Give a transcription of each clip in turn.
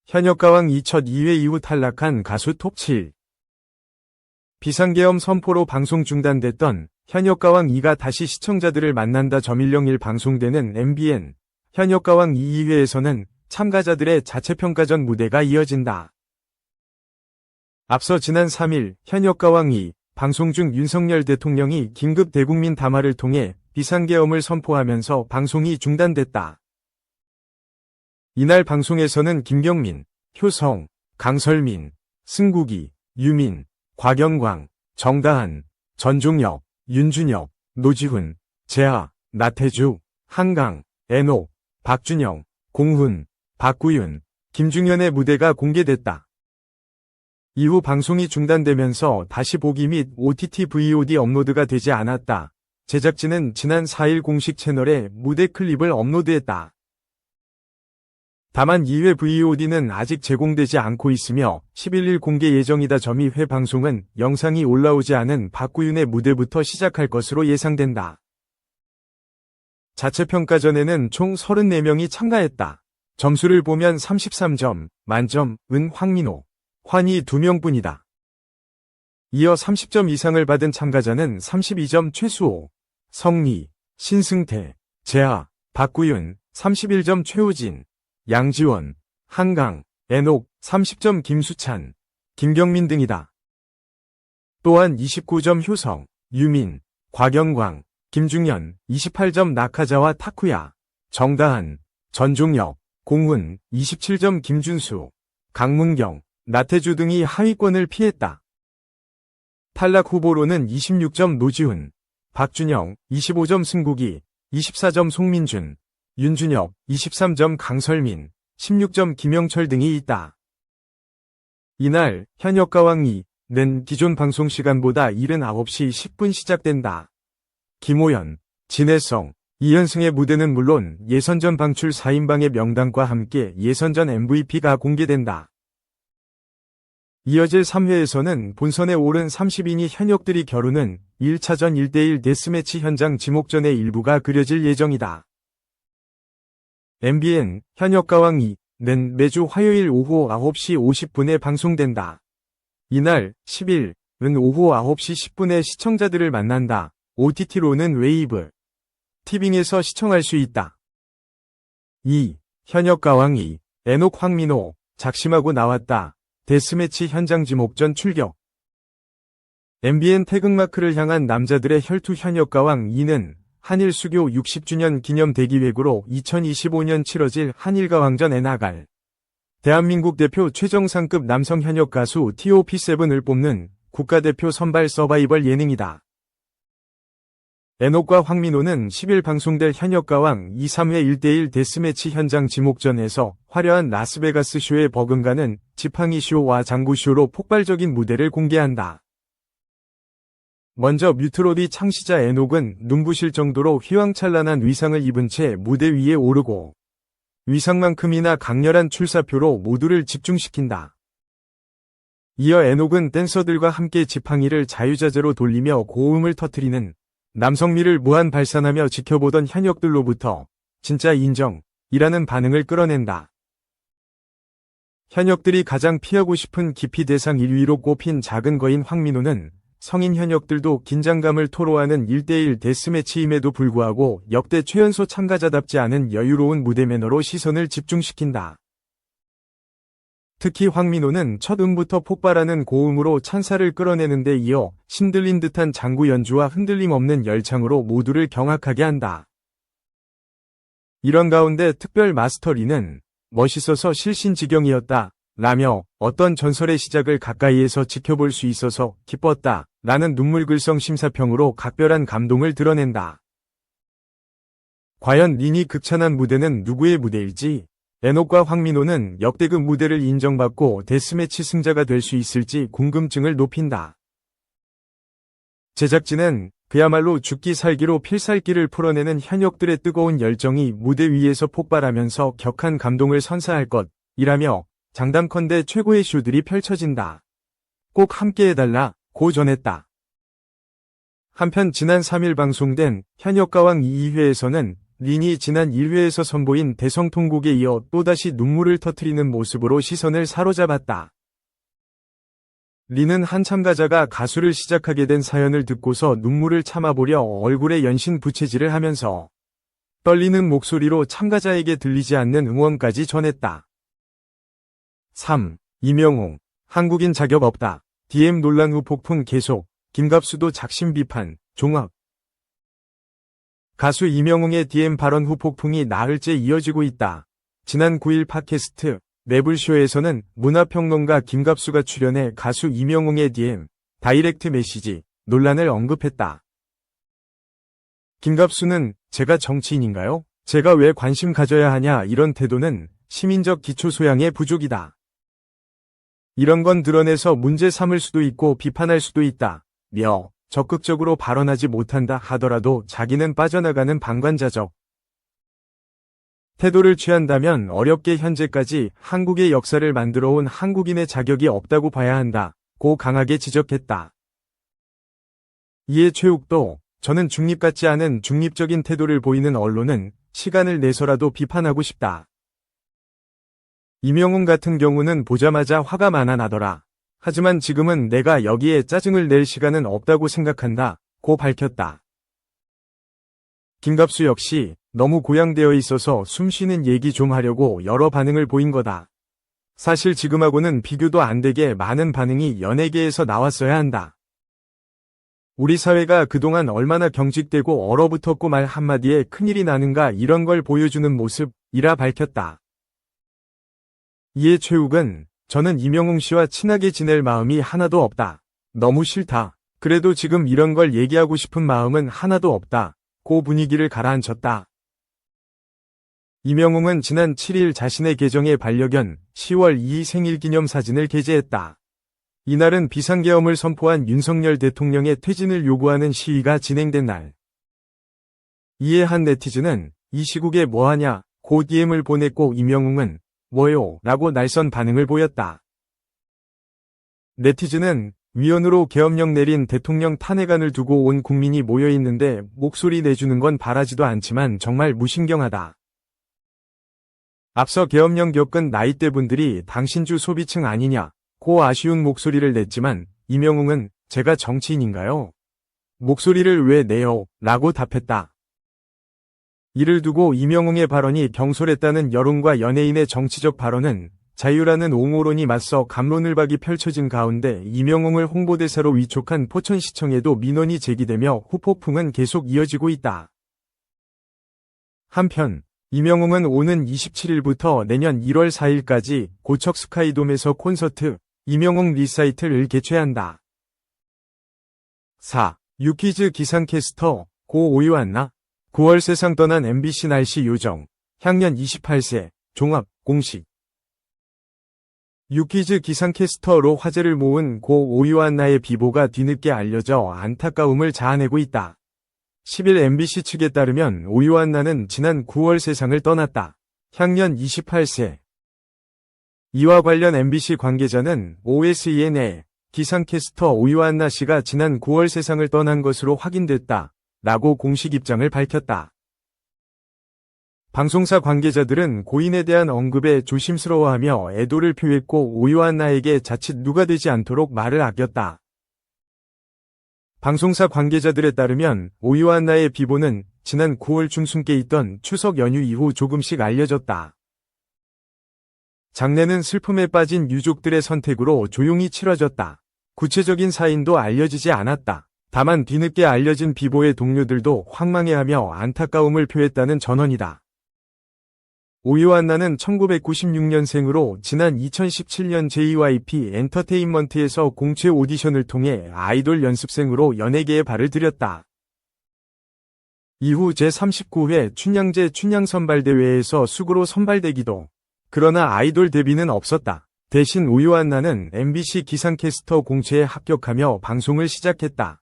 현역가왕 2 첫 2회 이후 탈락한 가수 톱7. 비상계엄 선포로 방송 중단됐던 현역가왕 2가 다시 시청자들을 만난다. 101 방송되는 MBN 현역가왕 2 2회에서는 참가자들의 자체평가전 무대가 이어진다. 앞서 지난 3일 현역가왕 2 방송 중 윤석열 대통령이 긴급 대국민 담화를 통해 비상계엄을 선포하면서 방송이 중단됐다. 이날 방송에서는 김경민, 효성, 강설민, 승국이, 유민, 곽영광, 정다한, 전종혁, 윤준혁, 노지훈, 재하, 나태주, 한강, 애녹, 박준영, 공훈, 박구윤, 김중현의 무대가 공개됐다. 이후 방송이 중단되면서 다시 보기 및 OTT VOD 업로드가 되지 않았다. 제작진은 지난 4일 공식 채널에 무대 클립을 업로드했다. 다만 2회 VOD는 아직 제공되지 않고 있으며 11일 공개 예정이다. 2회 방송은 영상이 올라오지 않은 박구윤의 무대부터 시작할 것으로 예상된다. 자체평가전에는 총 34명이 참가했다. 점수를 보면 33점, 만점은 황민호, 환희 2명뿐이다. 이어 30점 이상을 받은 참가자는 32점 최수호, 성리, 신승태, 재하, 박구윤, 31점 최우진, 양지원, 한강, 애녹, 30점 김수찬, 김경민 등이다. 또한 29점 효성, 유민, 곽영광, 김중현, 28점 나카자와 타쿠야, 정다한, 전종혁, 공훈, 27점 김준수, 강문경, 나태주 등이 하위권을 피했다. 탈락 후보로는 26점 노지훈, 박준영, 25점 승국이, 24점 송민준, 윤준혁, 23점 강설민, 16점 김영철 등이 있다. 이날 현역가왕 2는 기존 방송 시간보다 이른 9시 10분 시작된다. 김호연, 진혜성, 이현승의 무대는 물론 예선전 방출 4인방의 명단과 함께 예선전 MVP가 공개된다. 이어질 3회에서는 본선에 오른 30인이 현역들이 겨루는 1차전 1대1 데스매치 현장 지목전의 일부가 그려질 예정이다. MBN 현역가왕 2는 매주 화요일 오후 9시 50분에 방송된다. 이날 10일은 오후 9시 10분에 시청자들을 만난다. OTT로는 웨이브, 티빙에서 시청할 수 있다. 2. 현역가왕 2 애녹 황민호 작심하고 나왔다. 데스매치 현장 지목전 출격. MBN 태극마크를 향한 남자들의 혈투 현역가왕 2는 한일 수교 60주년 기념 대기획으로 2025년 치러질 한일가왕전에 나갈 대한민국 대표 최정상급 남성 현역 가수 TOP7을 뽑는 국가대표 선발 서바이벌 예능이다. 애녹과 황민호는 10일 방송될 현역가왕 2, 3회 1대1 데스매치 현장 지목전에서 화려한 라스베가스 쇼에 버금가는 지팡이 쇼와 장구 쇼로 폭발적인 무대를 공개한다. 먼저 뮤트로디 창시자 애녹은 눈부실 정도로 휘황찬란한 위상을 입은 채 무대 위에 오르고 위상만큼이나 강렬한 출사표로 모두를 집중시킨다. 이어 애녹은 댄서들과 함께 지팡이를 자유자재로 돌리며 고음을 터뜨리는 남성미를 무한 발산하며 지켜보던 현역들로부터 진짜 인정이라는 반응을 끌어낸다. 현역들이 가장 피하고 싶은 기피 대상 1위로 꼽힌 작은 거인 황민호는 성인 현역들도 긴장감을 토로하는 1대1 데스매치임에도 불구하고 역대 최연소 참가자답지 않은 여유로운 무대 매너로 시선을 집중시킨다. 특히 황민호는 첫 음부터 폭발하는 고음으로 찬사를 끌어내는 데 이어 신들린 듯한 장구 연주와 흔들림 없는 열창으로 모두를 경악하게 한다. 이런 가운데 특별 마스터 리는 멋있어서 실신지경이었다. 라며 어떤 전설의 시작을 가까이에서 지켜볼 수 있어서 기뻤다. 라는 눈물글썽 심사평으로 각별한 감동을 드러낸다. 과연 린이 극찬한 무대는 누구의 무대일지, 애녹과 황민호는 역대급 무대를 인정받고 데스매치 승자가 될 수 있을지 궁금증을 높인다. 제작진은 그야말로 죽기 살기로 필살기를 풀어내는 현역들의 뜨거운 열정이 무대 위에서 폭발하면서 격한 감동을 선사할 것이라며 장담컨대 최고의 쇼들이 펼쳐진다. 꼭 함께해달라 고 전했다. 한편 지난 3일 방송된 현역가왕 2회에서는 린이 지난 1회에서 선보인 대성통곡에 이어 또다시 눈물을 터뜨리는 모습으로 시선을 사로잡았다. 린은 한 참가자가 가수를 시작하게 된 사연을 듣고서 눈물을 참아보려 얼굴에 연신 부채질을 하면서 떨리는 목소리로 참가자에게 들리지 않는 응원까지 전했다. 3. 이명웅. 한국인 자격 없다. DM 논란 후 폭풍 계속. 김갑수도 작심 비판. 종합. 가수 이명웅의 DM 발언 후 폭풍이 나흘째 이어지고 있다. 지난 9일 팟캐스트 매불쇼에서는 문화평론가 김갑수가 출연해 가수 이명웅의 DM, 다이렉트 메시지, 논란을 언급했다. 김갑수는 제가 정치인인가요? 제가 왜 관심 가져야 하냐 이런 태도는 시민적 기초 소양의 부족이다. 이런 건 드러내서 문제 삼을 수도 있고 비판할 수도 있다. 며 적극적으로 발언하지 못한다 하더라도 자기는 빠져나가는 방관자적 태도를 취한다면 어렵게 현재까지 한국의 역사를 만들어온 한국인의 자격이 없다고 봐야 한다고 강하게 지적했다. 이에 최욱도 저는 중립 같지 않은 중립적인 태도를 보이는 언론은 시간을 내서라도 비판하고 싶다. 이명웅 같은 경우는 보자마자 화가 많아 나더라. 하지만 지금은 내가 여기에 짜증을 낼 시간은 없다고 생각한다. 고 밝혔다. 김갑수 역시 너무 고양되어 있어서 숨 쉬는 얘기 좀 하려고 여러 반응을 보인 거다. 사실 지금하고는 비교도 안 되게 많은 반응이 연예계에서 나왔어야 한다. 우리 사회가 그동안 얼마나 경직되고 얼어붙었고 말 한마디에 큰일이 나는가 이런 걸 보여주는 모습이라 밝혔다. 이에 최욱은 저는 이명웅 씨와 친하게 지낼 마음이 하나도 없다. 너무 싫다. 그래도 지금 이런 걸 얘기하고 싶은 마음은 하나도 없다. 고 분위기를 가라앉혔다. 이명웅은 지난 7일 자신의 계정에 반려견 10월 2일 생일기념 사진을 게재했다. 이날은 비상계엄을 선포한 윤석열 대통령의 퇴진을 요구하는 시위가 진행된 날. 이에 한 네티즌은 이 시국에 뭐하냐 고 DM을 보냈고 이명웅은 뭐요? 라고 날선 반응을 보였다. 네티즌은 위헌으로 계엄령 내린 대통령 탄핵안을 두고 온 국민이 모여있는데 목소리 내주는 건 바라지도 않지만 정말 무신경하다. 앞서 계엄령 겪은 나이대 분들이 당신주 소비층 아니냐 고 아쉬운 목소리를 냈지만 이명웅은 제가 정치인인가요? 목소리를 왜 내요? 라고 답했다. 이를 두고 이명웅의 발언이 경솔했다는 여론과 연예인의 정치적 발언은 자유라는 옹호론이 맞서 갑론을박이 펼쳐진 가운데 이명웅을 홍보대사로 위촉한 포천시청에도 민원이 제기되며 후폭풍은 계속 이어지고 있다. 한편 이명웅은 오는 27일부터 내년 1월 4일까지 고척 스카이돔에서 콘서트 이명웅 리사이틀을 개최한다. 4. 유퀴즈 기상캐스터 고 오유한나 9월 세상 떠난 MBC 날씨 요정 향년 28세 종합 공식 유퀴즈 기상캐스터로 화제를 모은 고 오유한나의 비보가 뒤늦게 알려져 안타까움을 자아내고 있다. 10일 MBC 측에 따르면 오유한나는 지난 9월 세상을 떠났다. 향년 28세. 이와 관련 MBC 관계자는 OSEN의 기상캐스터 오유한나 씨가 지난 9월 세상을 떠난 것으로 확인됐다. 라고 공식 입장을 밝혔다. 방송사 관계자들은 고인에 대한 언급에 조심스러워하며 애도를 표했고 오유한나에게 자칫 누가 되지 않도록 말을 아꼈다. 방송사 관계자들에 따르면 오유한나의 비보는 지난 9월 중순께 있던 추석 연휴 이후 조금씩 알려졌다. 장례는 슬픔에 빠진 유족들의 선택으로 조용히 치러졌다. 구체적인 사인도 알려지지 않았다. 다만 뒤늦게 알려진 비보의 동료들도 황망해하며 안타까움을 표했다는 전언이다. 오유한나는 1996년생으로 지난 2017년 JYP 엔터테인먼트에서 공채 오디션을 통해 아이돌 연습생으로 연예계에 발을 들였다. 이후 제39회 춘향제 춘향선발대회에서 수구로 선발되기도. 그러나 아이돌 데뷔는 없었다. 대신 오유한나는 MBC 기상캐스터 공채에 합격하며 방송을 시작했다.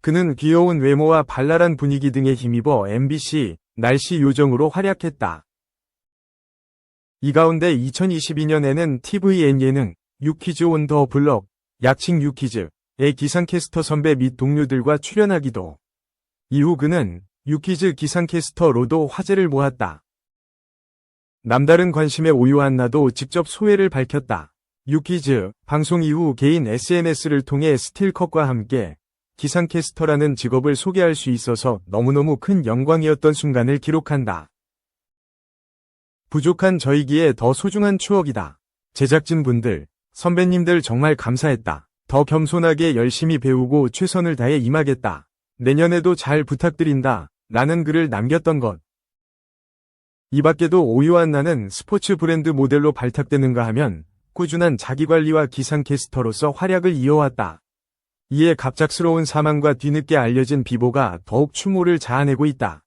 그는 귀여운 외모와 발랄한 분위기 등에 힘입어 MBC 날씨 요정으로 활약했다. 이 가운데 2022년에는 TVN 예능 유퀴즈 온 더 블럭 약칭 유퀴즈의 기상캐스터 선배 및 동료들과 출연하기도. 이후 그는 유퀴즈 기상캐스터로도 화제를 모았다. 남다른 관심에 오유한 나도 직접 소회를 밝혔다. 유퀴즈 방송 이후 개인 SNS를 통해 스틸컷과 함께 기상캐스터라는 직업을 소개할 수 있어서 너무너무 큰 영광이었던 순간을 기록한다. 부족한 저이기에 더 소중한 추억이다. 제작진분들, 선배님들 정말 감사했다. 더 겸손하게 열심히 배우고 최선을 다해 임하겠다. 내년에도 잘 부탁드린다. 라는 글을 남겼던 것. 이 밖에도 오유한 나는 스포츠 브랜드 모델로 발탁되는가 하면 꾸준한 자기관리와 기상캐스터로서 활약을 이어왔다. 이에 갑작스러운 사망과 뒤늦게 알려진 비보가 더욱 추모를 자아내고 있다.